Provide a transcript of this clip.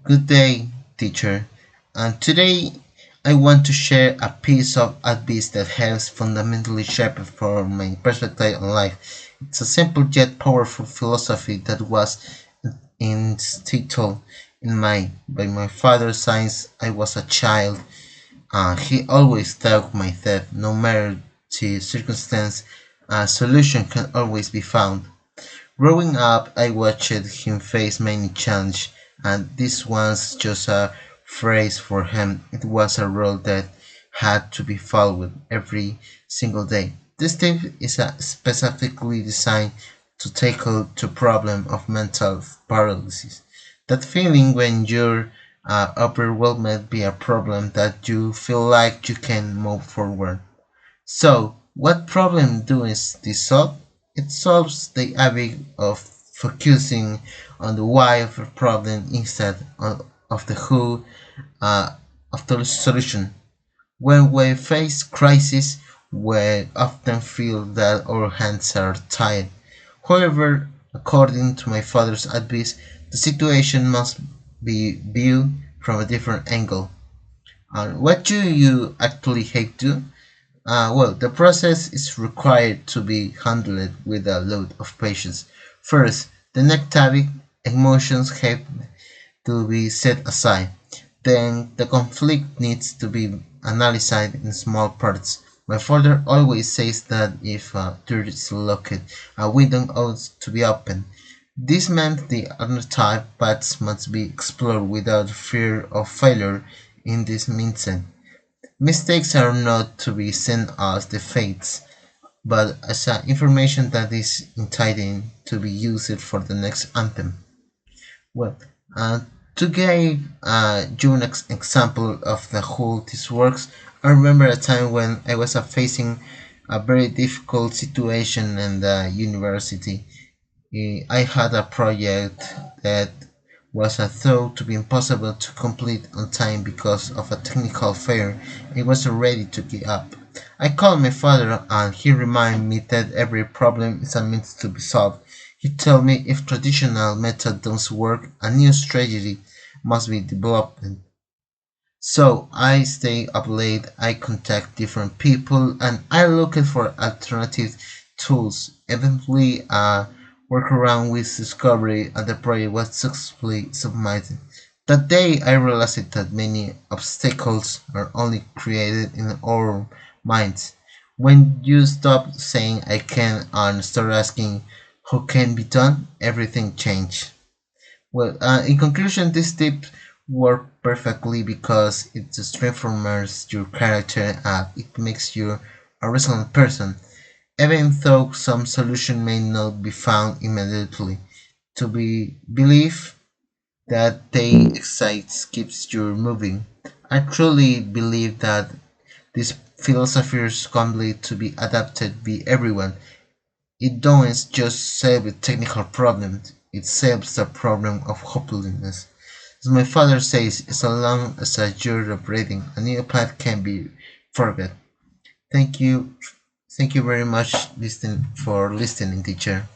Good day, teacher. And today I want to share a piece of advice that has fundamentally shaped for my perspective on life. It's a simple yet powerful philosophy that was instilled in me by my father since I was a child. He always taught me that no matter the circumstance, a solution can always be found. Growing up, I watched him face many challenges, and this was just a phrase for him. It was a role that had to be followed every single day. This tip is specifically designed to tackle the problem of mental paralysis. That feeling when you're overwhelmed by a problem that you feel like you can move forward. So, what problem does this solve? It solves the habit of focusing on the why of a problem instead of the who uh, of the solution. When we face crisis, we often feel that our hands are tied. However, according to my father's advice, the situation must be viewed from a different angle. What do you actually have to? The process is required to be handled with a lot of patience. First, the negative emotions have to be set aside. Then, the conflict needs to be analyzed in small parts. My father always says that if a door is locked, a window ought to be open. This meant the alternative paths must be explored without fear of failure in this mindset. Mistakes are not to be seen as defeats, but as information that is intended to be used for the next anthem. Well, uh, to give you an example of the whole this works, I remember a time when I was facing a very difficult situation in the university. I had a project that was thought to be impossible to complete on time because of a technical failure. I was ready to give up. I called my father and he reminded me that every problem is a means to be solved. He told me if traditional method don't work, a new strategy must be developed. So I stay up late, I contact different people, and I look for alternative tools. Eventually, a workaround was discovered and the project was successfully submitted. That day, I realized that many obstacles are only created in our minds. When you stop saying I can and start asking how can be done, everything changes. In conclusion, this tip work perfectly because it transforms your character and it makes you a resilient person, even though some solution may not be found immediately. To be believe that they excites keeps you moving. I truly believe that this philosophy is complete to be adapted by everyone. It don't just solve a technical problem, it solves the problem of hopelessness. As my father says, as long as you're breathing, a new path can be forget. Thank you. Thank you very much for listening, teacher.